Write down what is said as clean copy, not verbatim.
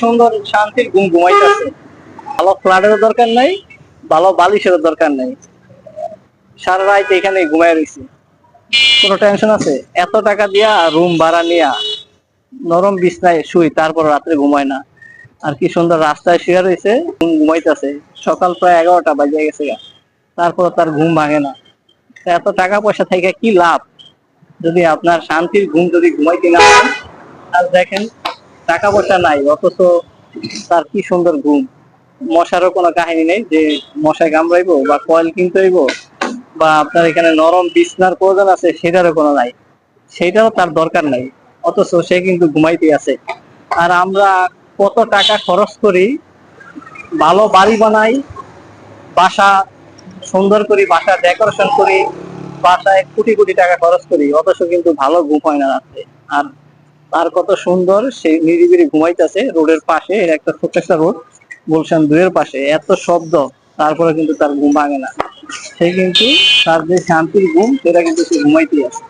সুন্দর শান্তির ঘুম ঘুমাইতেছে। ভালো ফ্ল্যাটেরও দরকার নাই, ভালো বালিশেরও দরকার নাই, সারা রাত এখানে ঘুমাই রয়েছি। কোনো টেনশন আছে? এত টাকা দিয়া রুম ভাড়া নিয়া নরম বিছনায় শুই, তারপর রাত্রে ঘুমায় না। আর কি সুন্দর রাস্তায় শুয়ে রয়েছে, ঘুম ঘুমাইতেছে। সকাল প্রায় 11টা বাজে গেছে গা, তারপর তার ঘুম ভাঙে না। তা এত টাকা পয়সা থেকে কি লাভ যদি আপনার শান্তির ঘুম যদি ঘুমাইতে না পারেন? আর দেখেন, টাকা পয়সা নাই অথচ তার কি সুন্দর ঘুম। মশারও কোনো কাহিনী নেই যে মশায় কামড়াইবো বা কয়েল কিনতে হইব, বা আপনার এখানে নরম বিছনার প্রয়োজন আছে সেটারও কোনো নাই, সেটাও তার দরকার নাই। অথচ সে কিন্তু ঘুমাইতে আছে। আর আমরা কত টাকা খরচ করি, ভালো বাড়ি বানাই, বাসা সুন্দর করি, বাসা ডেকোরেশন করি, বাসায় কোটি কোটি টাকা খরচ করি, অথচ কিন্তু ভালো ঘুম হয় না রাত্রে। আর তার কত সুন্দর সে নিরিবিলি ঘুমাইতেছে রোডের পাশে, এর একটা ছোট্ট একটা রোড, গুলশান 2 এর পাশে, এত শব্দ, তারপরে কিন্তু তার ঘুম ভাঙে না। সে কিন্তু তার যে শান্তির ঘুম সেটা কিন্তু সে ঘুমাইতেই আছে।